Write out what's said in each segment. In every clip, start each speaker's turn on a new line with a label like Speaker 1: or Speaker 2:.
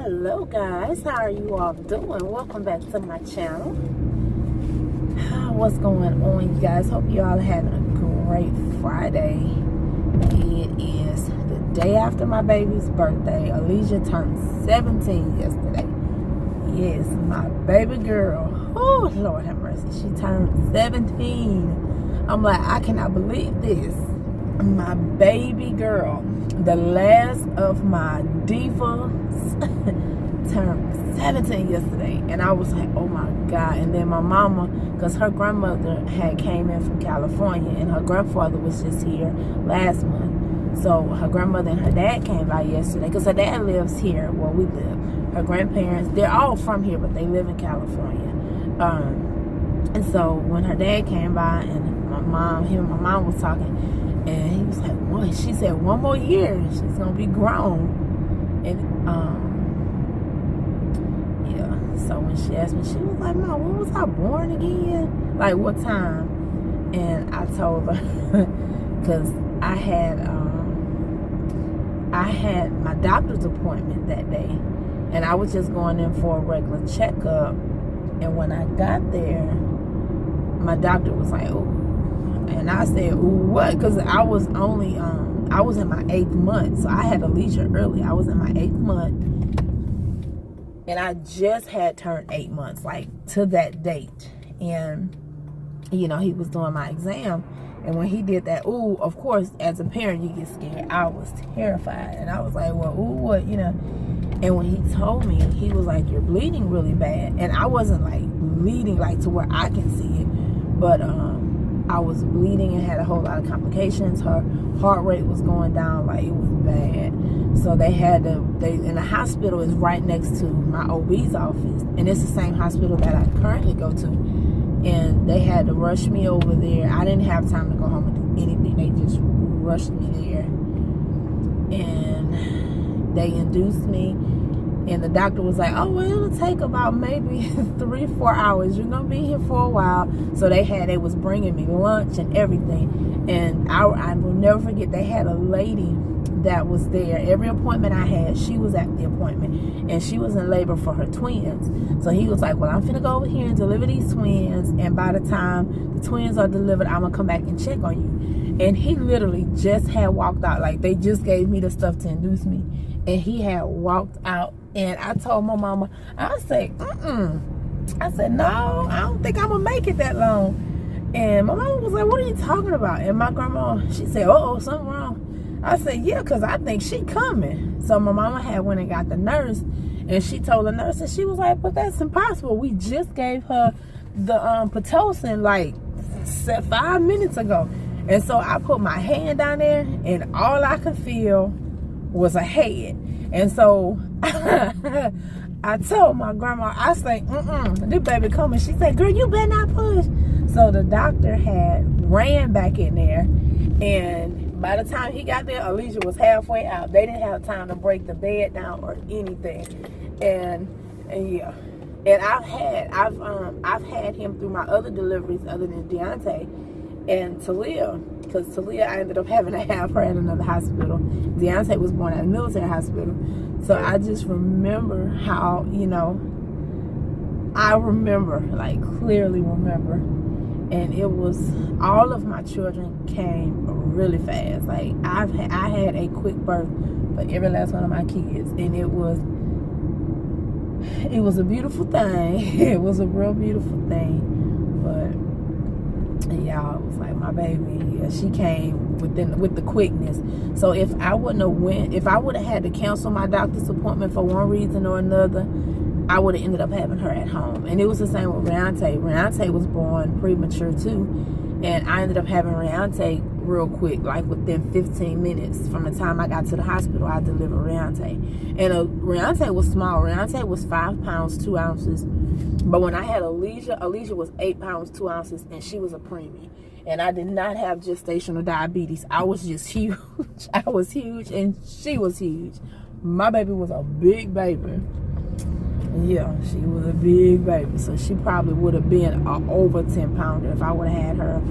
Speaker 1: Hello guys, how are you all doing? Welcome back to my channel. What's going on, you guys? Hope you all having a great Friday. It is the day after my baby's birthday. Alijah turned 17 yesterday. Yes, my baby girl. Oh, Lord have mercy. She turned 17. I'm like, I cannot believe this. My baby girl, the last of my divas, turned 17 yesterday. And I was like, oh my God. And then my mama, because her grandmother had came in from California and her grandfather was just here last month. So her grandmother and her dad came by yesterday because her dad lives here where we live. Her grandparents, they're all from here, but they live in California. And so when her dad came by and him and my mom was talking, and he was like, "What?" She said, "1 more year, she's gonna be grown." And yeah. So when she asked me, she was like, "Mom, when was I born again? Like what time?" And I told her because I had my doctor's appointment that day, and I was just going in for a regular checkup. And when I got there, my doctor was like, "Oh." And I said, what? Because I was only, I was in my 8th month. So I had Alijah early. I was in my 8th month. And I just had turned 8 months, like to that date. And, you know, he was doing my exam. And when he did that, ooh, of course, as a parent, you get scared. I was terrified. And I was like, well, ooh, what, you know. And when he told me, he was like, you're bleeding really bad. And I wasn't like bleeding like to where I can see it. But, I was bleeding and had a whole lot of complications. Her heart rate was going down, like it was bad. So they had to, and the hospital is right next to my OB's office. And it's the same hospital that I currently go to. And they had to rush me over there. I didn't have time to go home and do anything. They just rushed me there. And they induced me. And the doctor was like, oh, well, it'll take about maybe 3-4 hours. You're going to be here for a while. So they was bringing me lunch and everything. And I will never forget, they had a lady that was there. Every appointment I had, she was at the appointment. And she was in labor for her twins. So he was like, well, I'm finna go over here and deliver these twins. And by the time the twins are delivered, I'm going to come back and check on you. And he literally just had walked out. Like, they just gave me the stuff to induce me. And he had walked out. And I told my mama, I said, I said, no, I don't think I'm going to make it that long. And my mama was like, what are you talking about? And my grandma, she said, uh-oh, something wrong. I said, yeah, because I think she coming. So my mama had went and got the nurse. And she told the nurse, and she was like, but that's impossible. We just gave her the Pitocin like 5 minutes ago. And so I put my hand down there, and all I could feel was a head. And so I told my grandma, I said, this baby coming. She said, girl, you better not push. So the doctor had ran back in there. And by the time he got there, Alijah was halfway out. They didn't have time to break the bed down or anything. And yeah. And I've had him through my other deliveries other than Deonte and Taliah. Because Taliah, I ended up having to have her at another hospital. Deonte was born at a military hospital. So I just remember how, you know, I remember, like clearly remember. And it was, all of my children came really fast. Like I had a quick birth for every last one of my kids. And it was a beautiful thing. It was a real beautiful thing. But y'all, it was like my baby, yeah, she came with the quickness. So if I wouldn't have if I would have had to cancel my doctor's appointment for one reason or another, I would have ended up having her at home. And it was the same with Reonte. Reonte was born premature too, and I ended up having Reonte real quick, like within 15 minutes from the time I got to the hospital. I delivered Reonte, and Reonte was small. Reonte was 5 pounds 2 ounces. But when I had Alijah was 8 pounds 2 ounces, and she was a preemie. And I did not have gestational diabetes. I was just huge. I was huge, and she was huge. My baby was a big baby. Yeah, she was a big baby. So she probably would have been over 10 pounder if I would have had her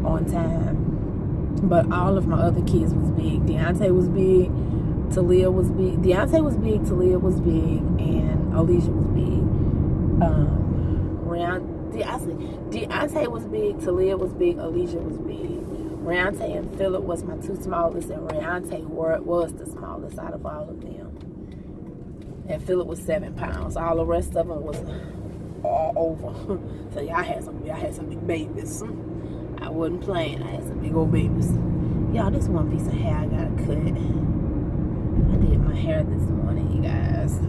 Speaker 1: on time. But all of my other kids was big. Deonte was big. Taliah was big. Deonte was big. Taliah was big, and Alijah was big. Deonte was big. Taliah was big. Alijah was big. Reonte and Phillip was my two smallest, and Reonte was the smallest out of all of them. And Phillip was 7 pounds. All the rest of them was all over. So y'all had some big babies. I wasn't playing. I had some big old babies. Y'all, this one piece of hair I gotta cut. I did my hair this morning, you guys.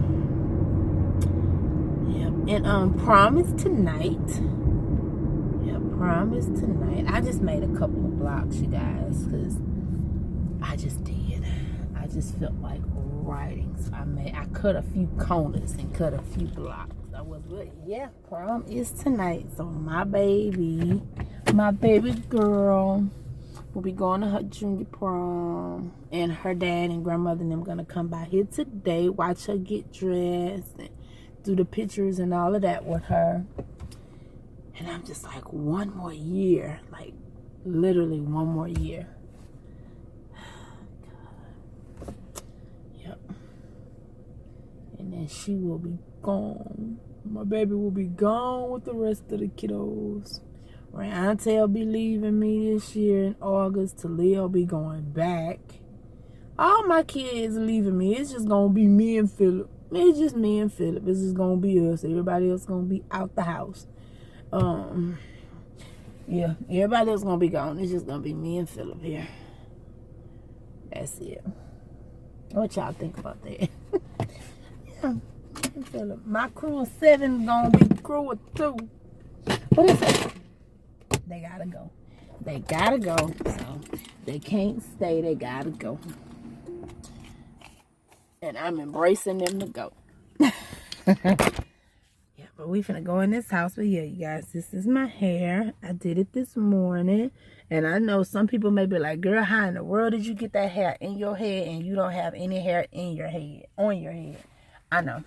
Speaker 1: Yep. And prom is tonight. Yeah, prom is tonight. I just made a couple of blocks, you guys, because I just did. I just felt like writing. So I cut a few corners and cut a few blocks. I was really, yeah, prom is tonight. So my baby girl will be going to her junior prom, and her dad and grandmother and them gonna come by here today, watch her get dressed and do the pictures and all of that with her. And I'm just like, one more year, like literally one more year. God. Yep. And then she will be gone. My baby will be gone with the rest of the kiddos. Reonte will be leaving me this year in August. Taliah will be going back. All my kids are leaving me. It's just going to be me and Phillip. It's just me and Phillip. It's just going to be us. Everybody else going to be out the house. Yeah, everybody else going to be gone. It's just going to be me and Phillip here. That's it. What y'all think about that? Yeah, me and Phillip. My crew of 7 going to be crew of 2. What is it? They gotta go. They gotta go. So they can't stay. They gotta go. And I'm embracing them to go. Yeah, but we finna go in this house. But yeah, you guys, this is my hair. I did it this morning. And I know some people may be like, girl, how in the world did you get that hair in your head and you don't have any hair in your head, on your head? I know.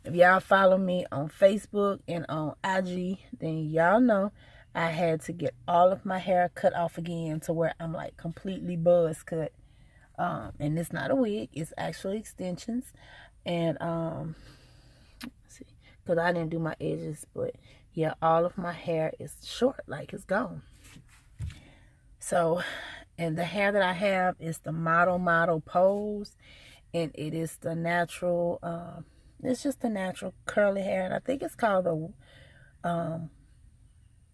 Speaker 1: If y'all follow me on Facebook and on IG, then y'all know I had to get all of my hair cut off again to where I'm like completely buzz cut. And it's not a wig, it's actually extensions. And let's see, because I didn't do my edges, but yeah, all of my hair is short, like it's gone. So, and the hair that I have is the model pose, and it is the natural, it's just the natural curly hair, and I think it's called the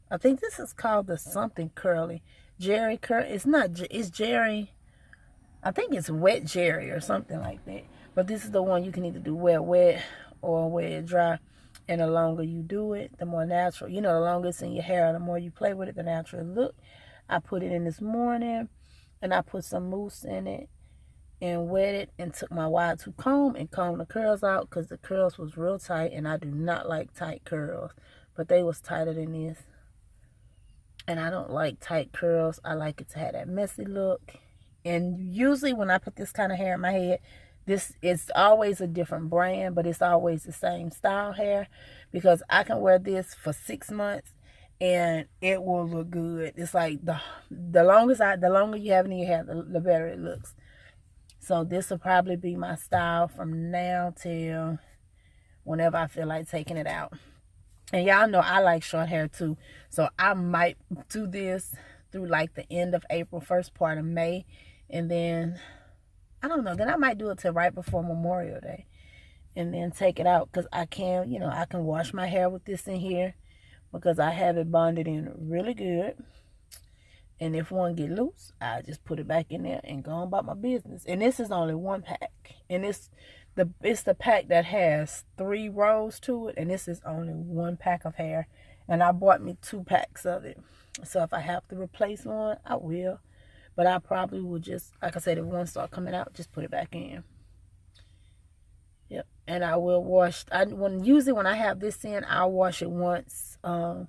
Speaker 1: I think this is called the something curly. Jerry curl. It's not, it's Jerry. I think it's wet Jerry or something like that. But this is the one you can either do wet or wet dry. And the longer you do it, the more natural. You know, the longer it's in your hair, the more you play with it, the natural it look. I put it in this morning, and I put some mousse in it and wet it and took my wide tooth comb and combed the curls out because the curls was real tight, and I do not like tight curls. But they was tighter than this. And I don't like tight curls. I like it to have that messy look. And usually when I put this kind of hair in my head, this is always a different brand, but it's always the same style hair, because I can wear this for 6 months and it will look good. It's like the longer you have it in your hair, the better it looks. So this will probably be my style from now till whenever I feel like taking it out. And y'all know I like short hair too. So I might do this through like the end of April, first part of May. And then, I don't know, then I might do it till right before Memorial Day. And then take it out, because I can, you know, I can wash my hair with this in here, because I have it bonded in really good. And if one get loose, I just put it back in there and go on about my business. And this is only 1 pack. And it's the pack that has 3 rows to it, and this is only 1 pack of hair, and I bought me 2 packs of it. So if I have to replace one, I will, but I probably will just, like I said, if one start coming out, just put it back in. Yep. And I will wash. Usually when I have this in, I'll wash it once a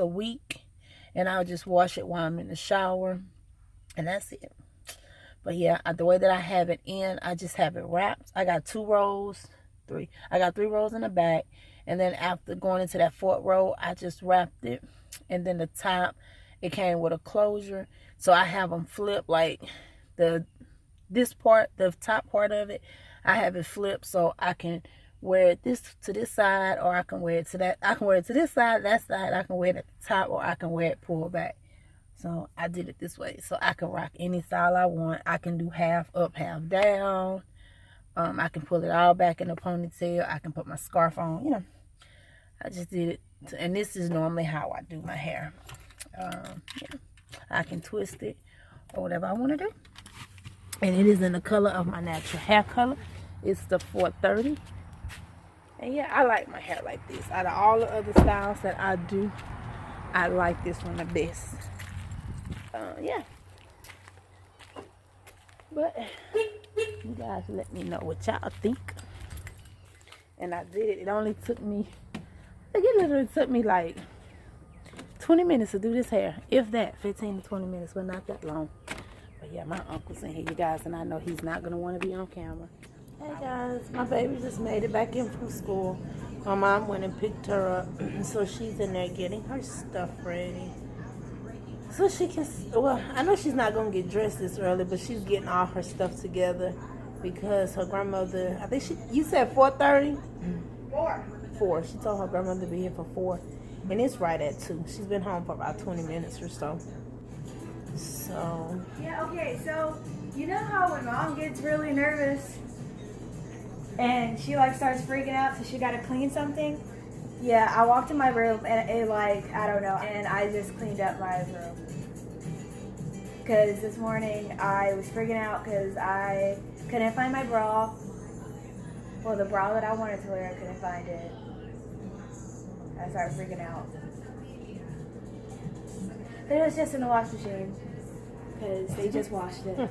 Speaker 1: week, and I'll just wash it while I'm in the shower, and that's it. But yeah, the way that I have it in, I just have it wrapped. I got 2 rows, 3. I got 3 rows in the back. And then after going into that 4th row, I just wrapped it. And then the top, it came with a closure. So I have them flip like the this part, the top part of it, I have it flipped so I can wear it to this side, or I can wear it to that. I can wear it to this side, that side. I can wear it at the top, or I can wear it pulled back. So I did it this way so I can rock any style I want. I can do half up, half down. I can pull it all back in a ponytail. I can put my scarf on. You know, I just did it. And this is normally how I do my hair. Yeah. I can twist it or whatever I want to do. And it is in the color of my natural hair color. It's the 430. And yeah, I like my hair like this. Out of all the other styles that I do, I like this one the best. Yeah. But you guys let me know what y'all think. And I did it. It only took me, I think it literally took me like 20 minutes to do this hair. If that, 15 to 20 minutes, but not that long. But yeah, my uncle's in here, you guys, and I know he's not going to want to be on camera. Hey guys, my baby just made it back in from school. My mom went and picked her up, so she's in there getting her stuff ready. So she can, well, I know she's not going to get dressed this early, but she's getting all her stuff together because her grandmother, I think you said 4:30? 4. She told her grandmother to be here for 4, and it's right at 2. She's been home for about 20 minutes or so. So.
Speaker 2: Yeah, okay, so you know how when mom gets really nervous and she like starts freaking out so she gotta clean something? Yeah, I walked in my room and it like, I don't know, and I just cleaned up my room. Because this morning I was freaking out because I couldn't find my bra. Well, the bra that I wanted to wear, I couldn't find it. I started freaking out. But it was just in the wash machine because they just washed it.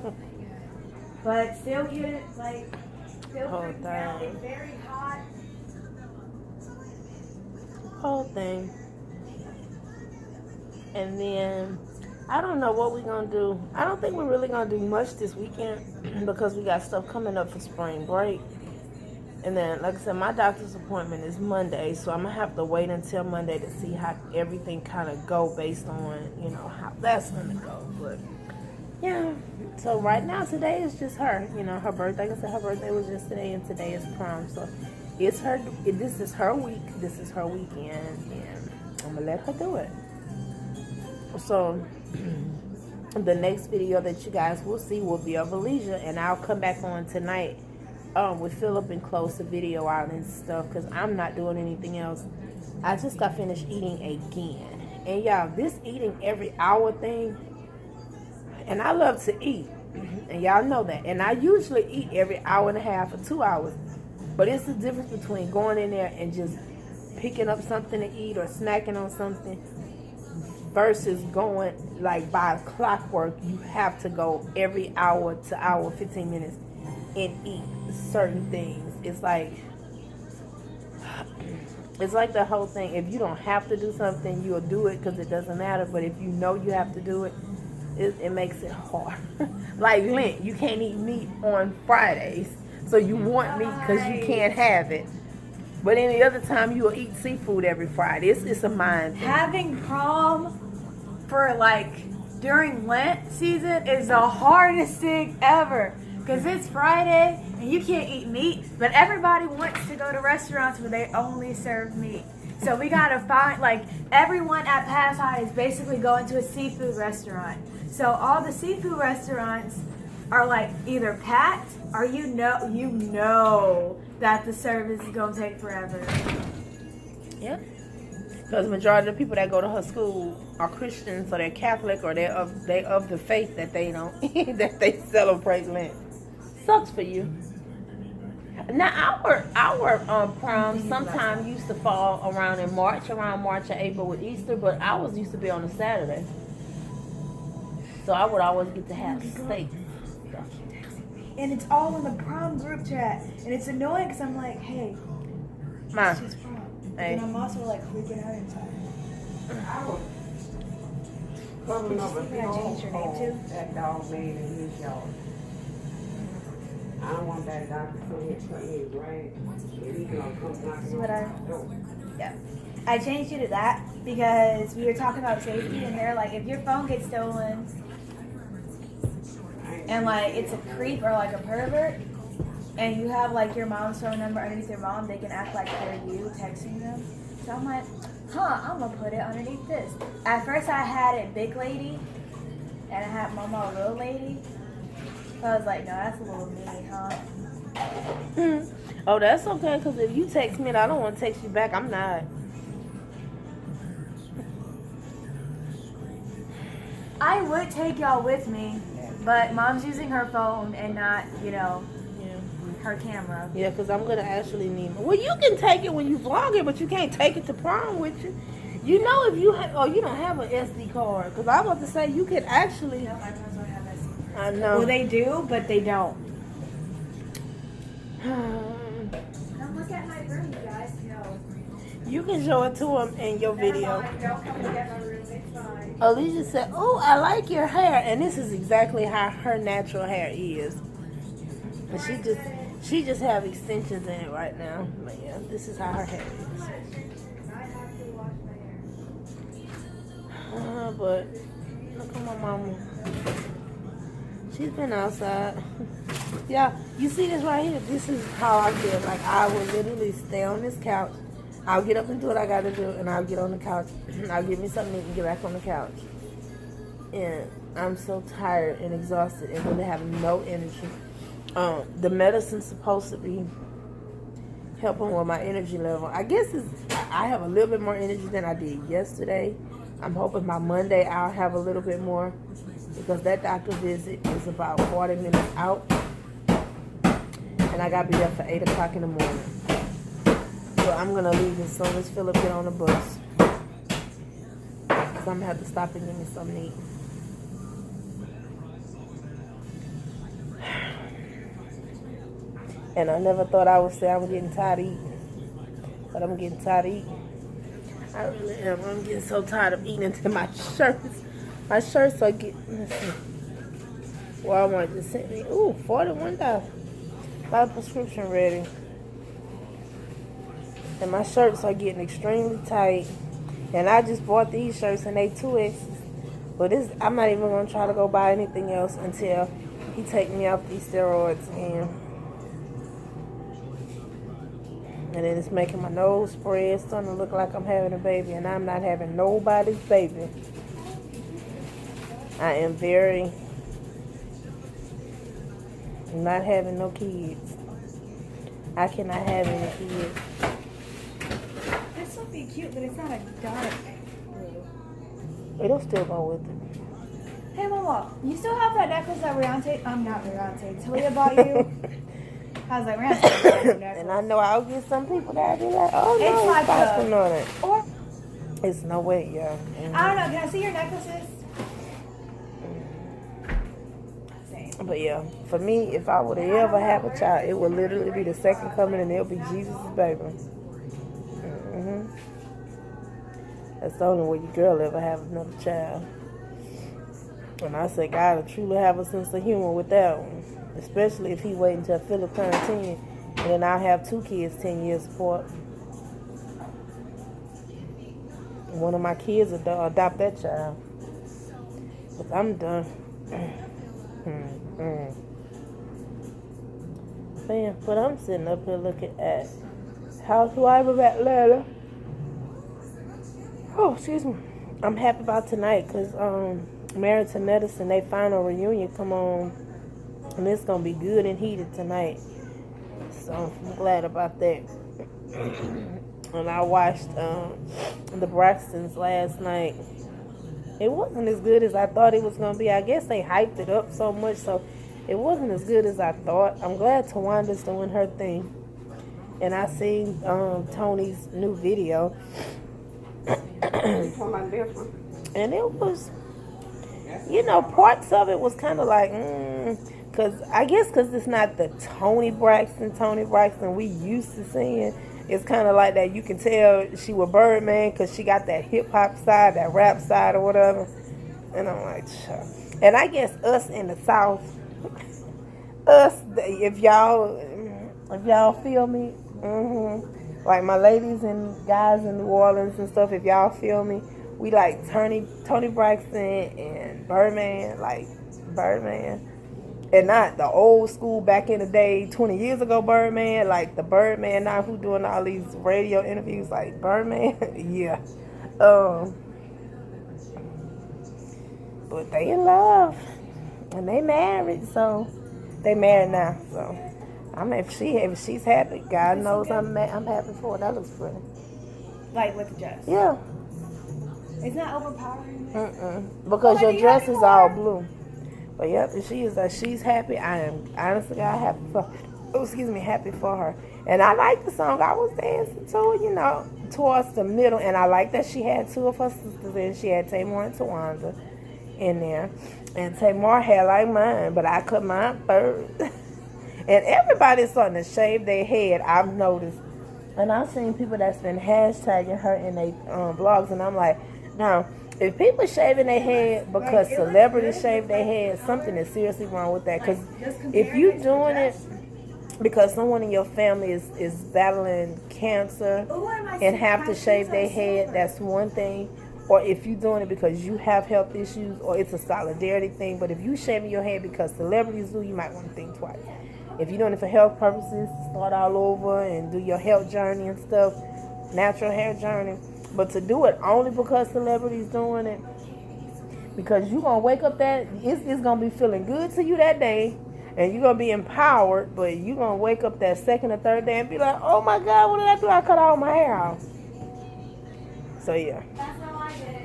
Speaker 2: But still couldn't, like, still freaking out. It's very hot.
Speaker 1: Whole thing. And then I don't know what we're gonna do. I don't think we're really gonna do much this weekend because we got stuff coming up for spring break. And then, like I said, my doctor's appointment is Monday, so I'm gonna have to wait until Monday to see how everything kind of go based on, you know, how that's gonna go. But yeah, so right now today is just her, you know, her birthday. Like I said, her birthday was yesterday, and today is prom. So it's her. This is her week. This is her weekend, and I'm gonna let her do it. So the next video that you guys will see will be of Alijah, and I'll come back on tonight with Phillip and close the video out and stuff because I'm not doing anything else. I just got finished eating again, and y'all, this eating every hour thing, and I love to eat, and y'all know that, and I usually eat every hour and a half or 2 hours, but it's the difference between going in there and just picking up something to eat or snacking on something versus going like by clockwork. You have to go every hour to hour 15 minutes and eat certain things. It's like the whole thing. If you don't have to do something, you'll do it because it doesn't matter. But if you know you have to do it, it makes it hard. Like Lent, you can't eat meat on Fridays, so you want meat because you can't have it. But any other time, you will eat seafood every Friday. It's a mind thing.
Speaker 2: Having prom for like during Lent season is the hardest thing ever. Because it's Friday and you can't eat meat, but everybody wants to go to restaurants where they only serve meat. So we gotta find, like, everyone at Pass High is basically going to a seafood restaurant. So all the seafood restaurants are like either packed or you know that the service is gonna take forever.
Speaker 1: Yeah. Because the majority of the people that go to her school are Christians, or they're Catholic, or they're of the faith that they don't that they celebrate Lent. Sucks for you. Now our prom sometimes used to fall around March or April with Easter, but ours used to be on a Saturday. So I would always get to have steak.
Speaker 2: And it's all in the prom group chat, and it's annoying because I'm like, hey, it's just prom. Hey. And I'm also like freaking out inside. Did you see I changed your name too?
Speaker 3: That dog made in his yard. I don't want that dog to come here and cut me right. He's gonna come knocking on the door.
Speaker 2: Yeah. I changed you to that because we were talking about safety, and they're like, if your phone gets stolen, and like it's a creep or like a pervert, and you have like your mom's phone number underneath your mom, they can act like they're you texting them. So I'm like, I'm gonna put it underneath this. At first I had it big lady, and I had mama little lady. So I was like, no, that's a little mean, huh?
Speaker 1: Oh, that's okay, because if you text me and I don't want to text you back, I'm not.
Speaker 2: I would take y'all with me, but mom's using her phone and not, her camera.
Speaker 1: Yeah, because I'm going to actually need... Well, you can take it when you vlog it, but you can't take it to prom with you. You know if you have... Oh, you don't have an SD card. Because I was about to say, you could actually...
Speaker 2: No, my friends don't have SD
Speaker 1: I
Speaker 2: card.
Speaker 1: know.
Speaker 2: Well, they do, but they don't. Come look at my room, you guys. No.
Speaker 1: You can show it to them in your video.
Speaker 2: Don't come look at my room. It's fine.
Speaker 1: Alijah said, oh, I like your hair. And this is exactly how her natural hair is. But she just have extensions in it right now. But yeah, this is how her hair is.
Speaker 2: I have to wash my hair.
Speaker 1: But look at my mama. She's been outside. Yeah, you see this right here? This is how I feel. Like I will literally stay on this couch. I'll get up and do what I gotta do, and I'll get on the couch. I'll get me something to eat and get back on the couch. And I'm so tired and exhausted and really have no energy. The medicine's supposed to be helping with my energy level. I guess I have a little bit more energy than I did yesterday. I'm hoping by Monday I'll have a little bit more, because that doctor visit is about 40 minutes out, and I gotta be there for 8 o'clock in the morning. So I'm gonna leave as soon as Phillip get on the bus, because I'm gonna have to stop and get me something to eat. And I never thought I would say I'm getting tired of eating, but I'm getting tired of eating. I really am. I'm getting so tired of eating until my shirts are getting, let's see. Walmart just sent me, $41. Got a prescription ready. And my shirts are getting extremely tight. And I just bought these shirts and they 2Xs. But I'm not even going to try to go buy anything else until he take me off these steroids again. And then it's making my nose spread, starting to look like I'm having a baby, and I'm not having nobody's baby. I am not having no kids. I cannot have any kids.
Speaker 2: This would be cute, but it's not a dark blue.
Speaker 1: It'll still go with it.
Speaker 2: Hey, Mama, you still have that necklace that Taliah bought you? I was like,
Speaker 1: and I know I'll get some people that'll be like, oh, no,
Speaker 2: it's like
Speaker 1: popping on it.
Speaker 2: Or,
Speaker 1: it's no way, yeah. Mm-hmm.
Speaker 2: I don't know, can I see your necklaces? Same.
Speaker 1: But yeah, for me, if I would have ever have a child, it would literally be the second coming and it'll be Jesus' baby. Mm-hmm. That's the only way your girl ever have another child. And I say God will truly have a sense of humor with that one. Especially if he wait until Phillip turns 10, and then I'll have 2 kids 10 years apart. One of my kids will adopt that child. But I'm done. Man, but I'm sitting up here looking at Housewife of Atlanta. Oh, excuse me. I'm happy about tonight because Married to Medicine, they final reunion come on. And it's going to be good and heated tonight. So I'm glad about that. And I watched the Braxtons last night. It wasn't as good as I thought it was going to be. I guess they hyped it up so much, so it wasn't as good as I thought. I'm glad Tawanda's doing her thing. And I seen Tony's new video. And it was, parts of it was kind of like, because it's not the Toni Braxton we used to seeing. It's kind of like that. You can tell she was Birdman because she got that hip-hop side, that rap side or whatever. And I'm like, sure. And I guess us in the South, if y'all feel me, like my ladies and guys in New Orleans and stuff, if y'all feel me, we like Toni Braxton and Birdman, like Birdman. And not the old school back in the day, 20 years ago Birdman, like the Birdman now who doing all these radio interviews like Birdman. Yeah. But they in love. And they married, so they married now. So if she's happy, God knows I'm happy for her. That looks pretty.
Speaker 2: Like with the dress.
Speaker 1: Yeah.
Speaker 2: It's not overpowering.
Speaker 1: Because your dress is all blue. But yep, if she's happy, I am honestly happy for happy for her. And I like the song. I was dancing to it, towards the middle. And I like that she had two of her sisters in. She had Tamar and Tawanda in there. And Tamar had like mine, but I cut mine first. And everybody's starting to shave their head, I've noticed. And I've seen people that's been hashtagging her in their blogs, and I'm like, now, if people shaving their head because celebrities shave their head, something is seriously wrong with that. Because if you doing it because someone in your family is battling cancer and have to shave their head, that's one thing. Or if you're doing it because you have health issues, or it's a solidarity thing. But if you shaving your head because celebrities do, you might want to think twice. If you're doing it for health purposes, start all over and do your health journey and stuff, natural hair journey. But to do it only because celebrities doing it, because you're going to wake up it's going to be feeling good to you that day, and you're going to be empowered, but you're going to wake up that second or third day and be like, oh my God, what did I do? I cut all my hair off. So yeah,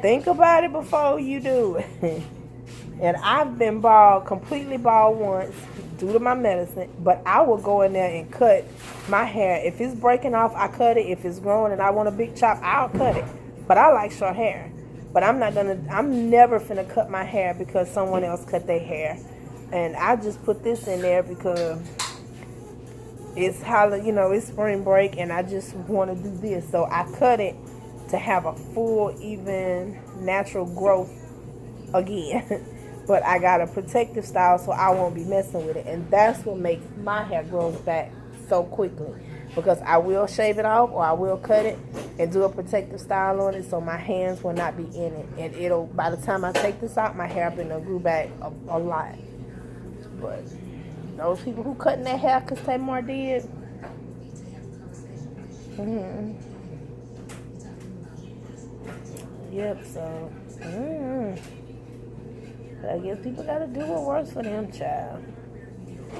Speaker 1: think about it before you do it. And I've been completely bald once due to my medicine, but I will go in there and cut my hair. If it's breaking off, I cut it. If it's growing and I want a big chop, I'll cut it. But I like short hair. But I'm never finna cut my hair because someone else cut their hair. And I just put this in there because it's it's spring break and I just want to do this. So I cut it to have a full, even, natural growth again. But I got a protective style so I won't be messing with it. And that's what makes my hair grow back so quickly. Because I will shave it off or I will cut it and do a protective style on it so my hands will not be in it. And by the time I take this out, my hair grew back a lot. But those people who cutting their hair because Tamar did. Yep, so. But I guess people got to do what works for them, child.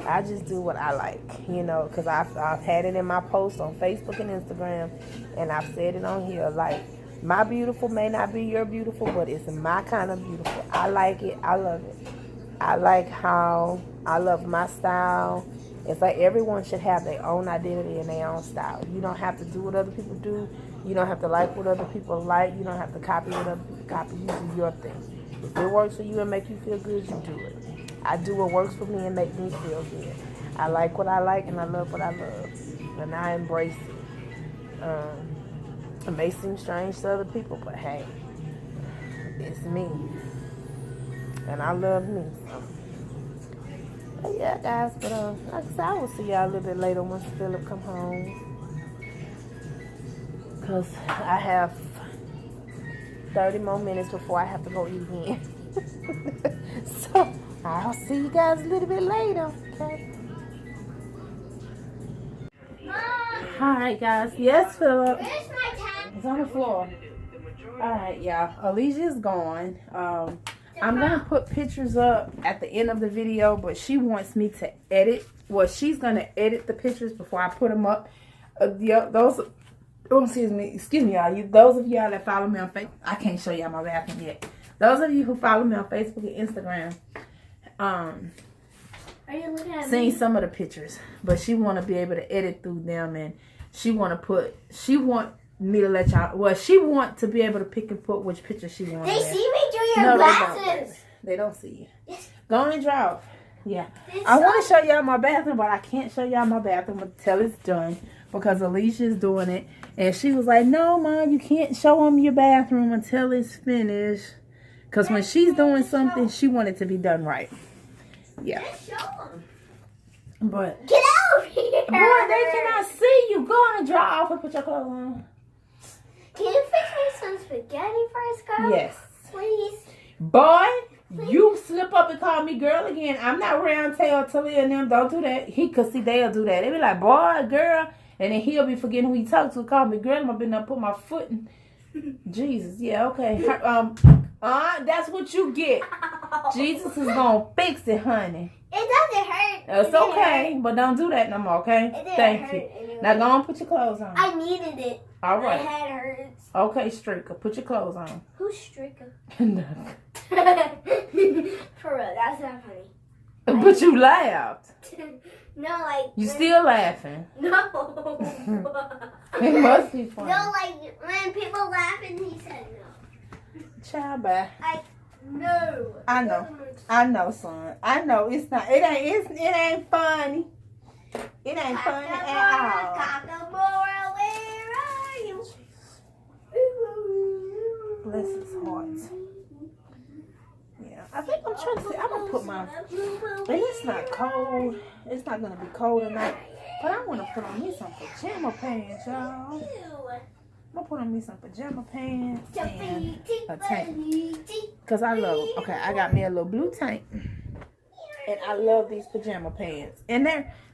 Speaker 1: I just do what I like, because I've had it in my posts on Facebook and Instagram, and I've said it on here, like, my beautiful may not be your beautiful, but it's my kind of beautiful. I like it. I love it. I like how I love my style. It's like everyone should have their own identity and their own style. You don't have to do what other people do. You don't have to like what other people like. You don't have to copy what other people copy. You do your thing. If it works for you and make you feel good, you do it. I do what works for me and make me feel good. I like what I like and I love what I love. And I embrace it. It may seem strange to other people, but hey, it's me. And I love me. So. But yeah, guys, but like I said, I will see y'all a little bit later once Phillip come home. Because I have 30 more minutes before I have to go eat again. So, I'll see you guys a little bit later, okay? Alright, guys. Yes, Phillip.
Speaker 4: Where's my tag?
Speaker 1: It's on the floor. Alright, y'all. Alicia's gone. I'm going to put pictures up at the end of the video, but she wants me to edit. Well, she's going to edit the pictures before I put them up. Excuse me, y'all. Those of y'all that follow me on Facebook, I can't show y'all my bathroom yet. Those of you who follow me on Facebook and Instagram,
Speaker 4: Are you looking at
Speaker 1: seen
Speaker 4: me?
Speaker 1: some of the pictures, but she want to be able to edit through them, and she want me to let y'all. Well, she want to be able to pick and put which picture she wants.
Speaker 4: They see me through your glasses.
Speaker 1: They don't see you.
Speaker 4: Yes.
Speaker 1: Go on and draw. Yeah, I want to show y'all my bathroom, but I can't show y'all my bathroom until it's done because Alicia's doing it, and she was like, "No, Mom, you can't show them your bathroom until it's finished." Because when she's doing something, she wants it to be done right. Yeah.
Speaker 4: Just show them.
Speaker 1: But
Speaker 4: Get out here.
Speaker 1: boy, they cannot see you. Go on and dry off and put your clothes on.
Speaker 4: Can you fix me some spaghetti first, girl?
Speaker 1: Yes.
Speaker 4: Please.
Speaker 1: Boy, You slip up and call me girl again. I'm not Reonte or Taliah and them. Don't do that. Cause see, they'll do that. They be like, boy, girl. And then he'll be forgetting who he talked to. Call me girl. I've been there, put my foot in. Jesus. Yeah, okay. That's what you get. Jesus is gonna fix it, honey.
Speaker 4: It doesn't hurt.
Speaker 1: It's okay, but don't do that no more, okay? Thank you.
Speaker 4: Anyway.
Speaker 1: Now go on, put your clothes on.
Speaker 4: I needed it.
Speaker 1: All right.
Speaker 4: My head hurts.
Speaker 1: Okay, Stricker, put your clothes on.
Speaker 4: Who's Stricker?
Speaker 1: Nothing.
Speaker 4: For real, that's not funny.
Speaker 1: But you laughed.
Speaker 4: No, like.
Speaker 1: You still laughing.
Speaker 4: No.
Speaker 1: It must be funny.
Speaker 4: No, like when people laugh and he said no.
Speaker 1: Child, bye.
Speaker 4: No.
Speaker 1: I know, son. I know it's not. It ain't funny. It ain't funny at all.
Speaker 4: Cockamora, where are you?
Speaker 1: Bless his heart. Yeah, I think I'm trying to see. I'm gonna put my. And it's not cold. It's not gonna be cold tonight. But I want to put on me some pajama pants, y'all. I'm gonna put on me some pajama pants and a tank. Cause I love them. Okay, I got me a little blue tank. And I love these pajama pants. And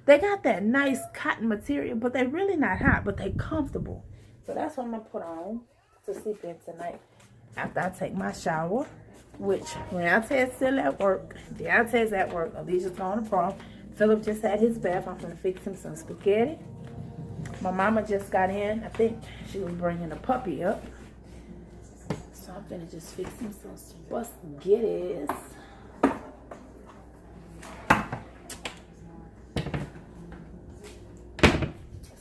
Speaker 1: they got that nice cotton material, but they're really not hot, but they comfortable. So that's what I'm gonna put on to sleep in tonight. After I take my shower, which Reonte is still at work. Deonte is at work. Alijah's going to prom. Phillip just had his bath. I'm gonna fix him some spaghetti. My mama just got in. I think she was bringing a puppy up. So I'm gonna just fix him some spaghetti.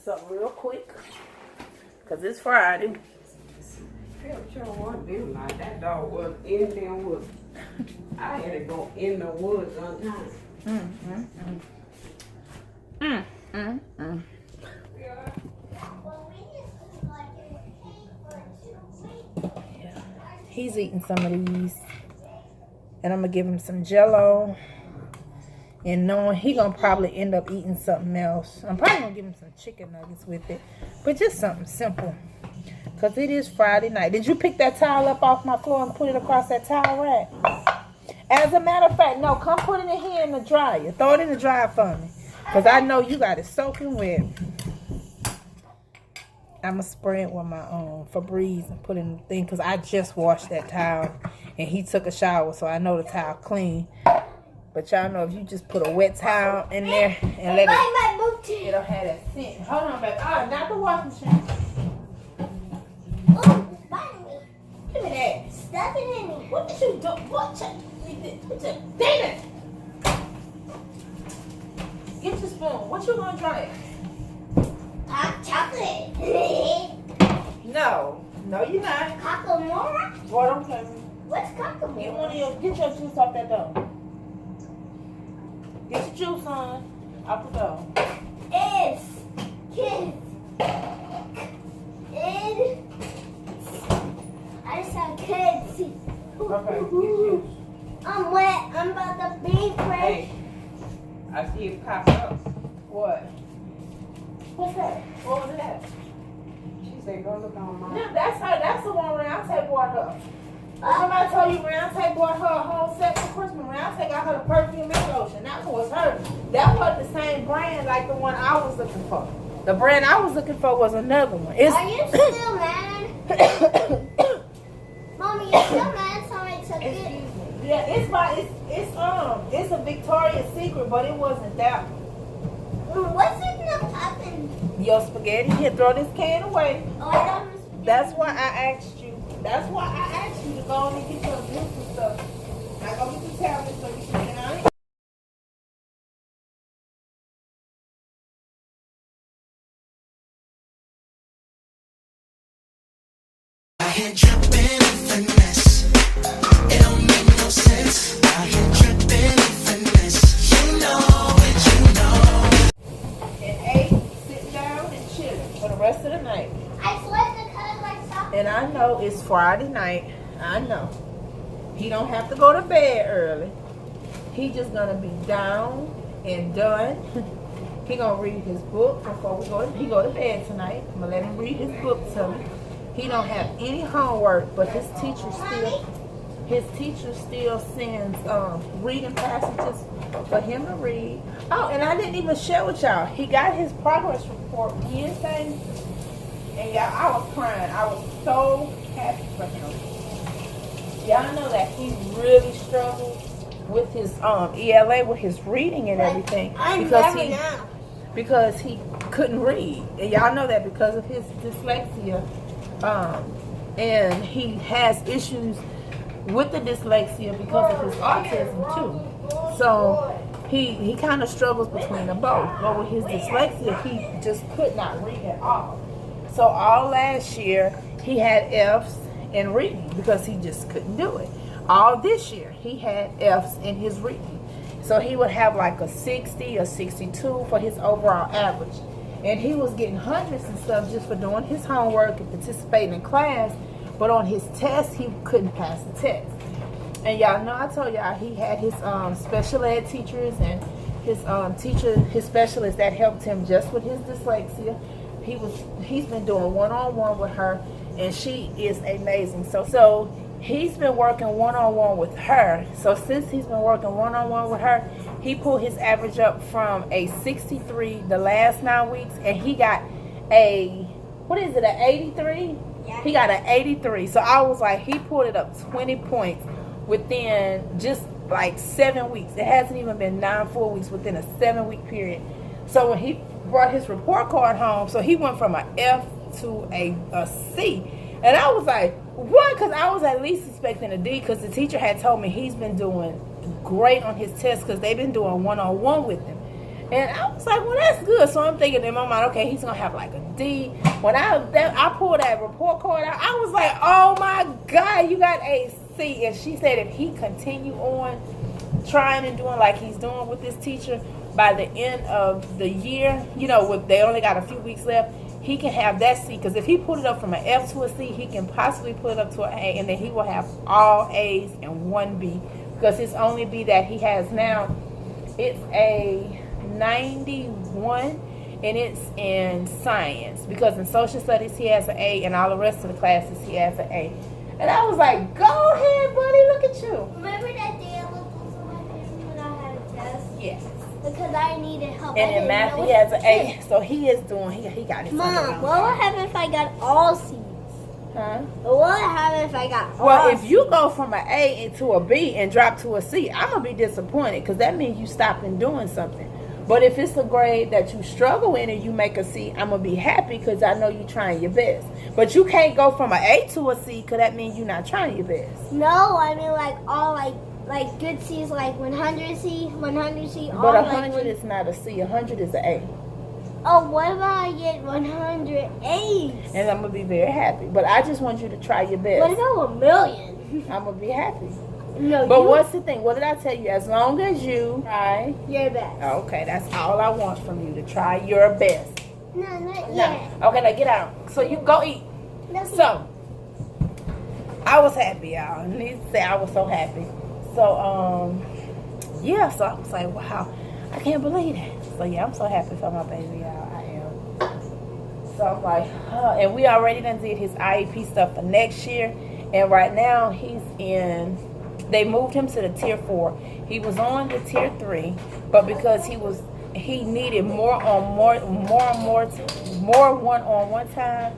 Speaker 1: So real quick, cause it's Friday.
Speaker 3: Sure wasn't them like that dog was in them woods. I had to go in the woods on time.
Speaker 1: Yeah, he's eating some of these, and I'm gonna give him some Jello. And knowing he gonna probably end up eating something else, I'm probably gonna give him some chicken nuggets with it, but just something simple. Cause it is Friday night. Did you pick that towel up off my floor and put it across that towel rack? As a matter of fact, no, come put it in here in the dryer. Throw it in the dryer for me. Cause I know you got it soaking wet. I'ma spray it with my Febreze and put it in the thing. Cause I just washed that towel and he took a shower, so I know the towel clean. But y'all know if you just put a wet towel in there and let it, it'll have that scent. Hold on, baby. Oh, not the washing machine.
Speaker 4: Oh, bite me.
Speaker 1: Give me that.
Speaker 4: Stuck it in me.
Speaker 1: What did you do? What? Dana! Get your spoon. What you gonna try?
Speaker 4: Hot chocolate.
Speaker 1: No. No, you're not.
Speaker 4: Cockamora?
Speaker 1: Boy, don't play me.
Speaker 4: What's cockamora?
Speaker 1: Get your juice off that door. Get your juice on. Off the door.
Speaker 4: It's kids. I just said kids.
Speaker 3: Okay, get you.
Speaker 4: I'm wet. I'm about to be fresh.
Speaker 3: Hey, I see it pop up.
Speaker 1: What? What's that? What was that?
Speaker 3: She said, go look on mine.
Speaker 1: Yeah, that's her. That's the one Reonte bought her. Somebody told you Reonte bought her a whole set for Christmas. Reonte got her the perfume and lotion. That was her. That was the same brand like the one I was looking for. The brand I was looking for was another one.
Speaker 4: Are you still mad? Mommy, you still mad? Somebody took it.
Speaker 1: Yeah, it's a Victoria's Secret, but it wasn't that one.
Speaker 4: What's in the poppin'?
Speaker 1: Your spaghetti. Here, throw this can away.
Speaker 4: Oh, I thought it was spaghetti.
Speaker 1: That's why I asked you. That's why I asked you to go on and get your juice and stuff. Now go get the tablet so you can get on it.
Speaker 5: Here dripping finesse. It don't make no sense. Out here dripping finesse. You know it, you know it.
Speaker 1: And 8, sit down and chill for the rest of the night.
Speaker 4: I slept the color like soccer.
Speaker 1: And I know it's Friday night. I know. He don't have to go to bed early. He just gonna be down and done. He gonna read his book before he go to bed tonight. I'm gonna let him read his book to me. He don't have any homework, but his teacher still. his teacher still sends reading passages for him to read. Oh, and I didn't even share with y'all. He got his progress report Wednesday, and y'all, I was crying. I was so happy for him. Y'all know that he really struggled with his ELA, with his reading and everything, because he couldn't read, and y'all know that because of his dyslexia, and he has issues with the dyslexia because of his autism too. So he kind of struggles between them both. But with his dyslexia, he just could not read at all. So all last year he had F's in reading because he just couldn't do it. All this year he had F's in his reading. So he would have like a 60 or 62 for his overall average. And he was getting hundreds and stuff just for doing his homework and participating in class. But on his test, he couldn't pass the test. And y'all know I told y'all he had his special ed teachers and his his specialist that helped him just with his dyslexia. He's been doing one-on-one with her, and she is amazing. So he's been working one-on-one with her. So since he's been working one-on-one with her, he pulled his average up from a 63 the last 9 weeks, and he got an 83? Yeah. He got an 83. So I was like, he pulled it up 20 points within just like 7 weeks. It hasn't even been 9 full weeks within a 7-week period. So when he brought his report card home, so he went from an F to a C. And I was like, what? Because I was at least expecting a D, because the teacher had told me he's been doing great on his test because they've been doing one-on-one with him. And I was like, well, that's good. So I'm thinking in my mind, okay, he's going to have like a D. When I pulled that report card out, I was like, oh my God, you got a C. And she said if he continue on trying and doing like he's doing with this teacher, by the end of the year, they only got a few weeks left, he can have that C. Because if he put it up from an F to a C, he can possibly put it up to an A, and then he will have all A's and one B. Because his only B that he has now, it's a 91, and it's in science. Because in social studies he has an A, and all the rest of the classes he has an A. And I was like, go ahead, buddy, look at you.
Speaker 4: Remember that day I looked also my parents when I had a test?
Speaker 1: Yes.
Speaker 4: Because I needed help.
Speaker 1: And in math he has an A, so he is doing, he got his
Speaker 4: Mom, what would happen if I got all C's?
Speaker 1: Huh?
Speaker 4: What would happen if I got all
Speaker 1: Well, if
Speaker 4: C's?
Speaker 1: you go from an A into a B and drop to a C, I'm going to be disappointed, because that means you stopping doing something. But if it's a grade that you struggle in and you make a C, I'm going to be happy because I know you're trying your best. But you can't go from an A to a C, because that means you're not trying your best.
Speaker 4: No, I mean like all like good C's, like 100 C, 100 C.
Speaker 1: But 100 is not a C. 100 is an A.
Speaker 4: Oh, what if I get 100 A's?
Speaker 1: And I'm going to be very happy. But I just want you to try your best.
Speaker 4: What about 1,000,000?
Speaker 1: I'm going to be happy.
Speaker 4: No,
Speaker 1: But what's the thing? What did I tell you? As long as you try
Speaker 4: your best.
Speaker 1: Okay, that's all I want from you, to try your best.
Speaker 4: No, not yet.
Speaker 1: Okay, now get out. So you go eat. So, I was happy, y'all. I need to say I was so happy. So, yeah, so I was like, wow, I can't believe that. So, yeah, I'm so happy for my baby, y'all. I am. So, I'm like, and we already done did his IEP stuff for next year. And right now, they moved him to the tier 4. He was on the tier 3, but because he needed more one-on-one time,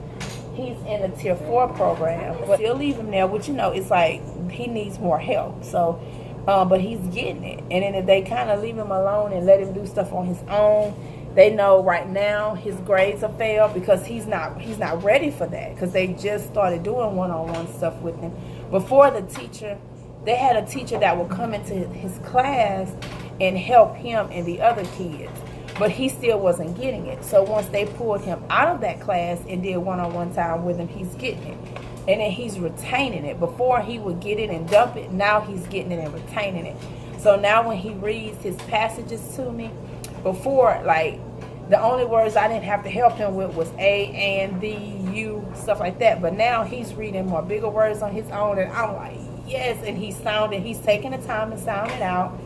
Speaker 1: he's in the tier 4 program. But they'll leave him there, which it's like he needs more help. So, but he's getting it. And then if they kind of leave him alone and let him do stuff on his own, they know right now his grades are failed, because he's not ready for that, because they just started doing one-on-one stuff with him. Before they had a teacher that would come into his class and help him and the other kids, but he still wasn't getting it. So once they pulled him out of that class and did one-on-one time with him, he's getting it. And then he's retaining it. Before he would get it and dump it, now he's getting it and retaining it. So now when he reads his passages to me, before, like, the only words I didn't have to help him with was A, and, the, U, stuff like that. But now he's reading more bigger words on his own, and I'm like, yes. And he's taking the time to sound it out.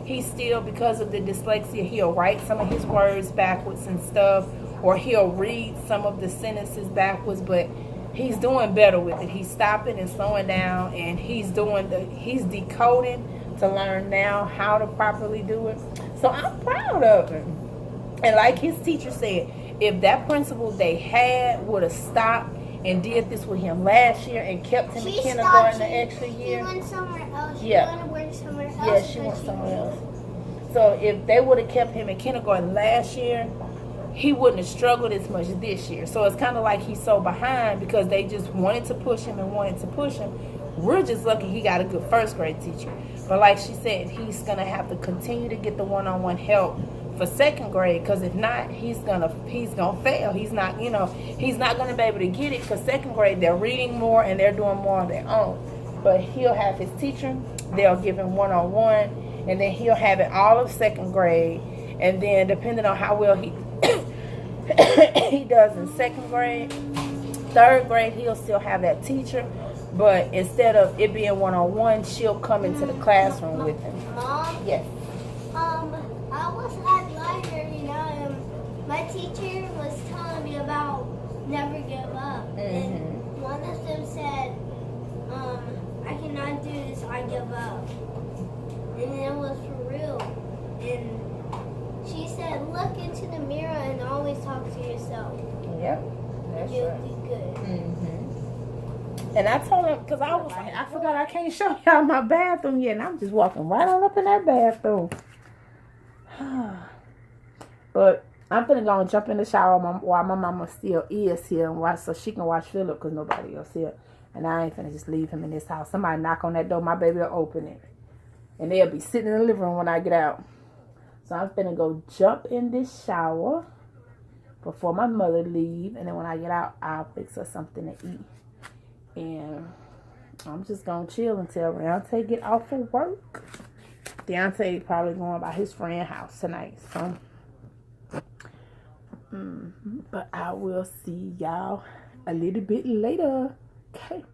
Speaker 1: He's still, because of the dyslexia, he'll write some of his words backwards and stuff, or he'll read some of the sentences backwards, but he's doing better with it. He's stopping and slowing down, and he's decoding to learn now how to properly do it. So I'm proud of him. And like his teacher said, if that principal they had would have stopped and did this with him last year and kept him in kindergarten the extra year.
Speaker 4: She went somewhere else.
Speaker 1: Yeah.
Speaker 4: She went to work somewhere else.
Speaker 1: Yeah, she went somewhere else. So if they would have kept him in kindergarten last year, he wouldn't have struggled as much this year. So it's kind of like he's so behind because they just wanted to push him and wanted to push him. We're just lucky he got a good first grade teacher. But like she said, he's going to have to continue to get the one-on-one help for second grade, because if not, he's gonna fail. He's not gonna be able to get it, because second grade they're reading more and they're doing more on their own. But he'll have his teacher, they'll give him one-on-one, and then he'll have it all of second grade, and then depending on how well he he does in second grade, third grade he'll still have that teacher, but instead of it being one-on-one, she'll come into the classroom with him.
Speaker 4: Mom?
Speaker 1: Yes.
Speaker 4: I was at the library, and my teacher was telling me about never give up. And one of them said, I cannot do this, I give up. And it was for real. And she said, look into the mirror and always talk to yourself.
Speaker 1: Yep, that's
Speaker 4: You'll
Speaker 1: right.
Speaker 4: do good.
Speaker 1: And I told him, because I was like, I forgot I can't show y'all my bathroom yet. And I'm just walking right on up in that bathroom. But I'm finna go and jump in the shower while my mama still is here, and watch, so she can watch Phillip, because nobody else here. And I ain't finna just leave him in this house. Somebody knock on that door, my baby will open it. And they'll be sitting in the living room when I get out. So I'm finna go jump in this shower before my mother leave. And then when I get out, I'll fix her something to eat. And I'm just gonna chill until Reonte get off of work. Deonte probably going by his friend's house tonight. So, but I will see y'all a little bit later. Okay.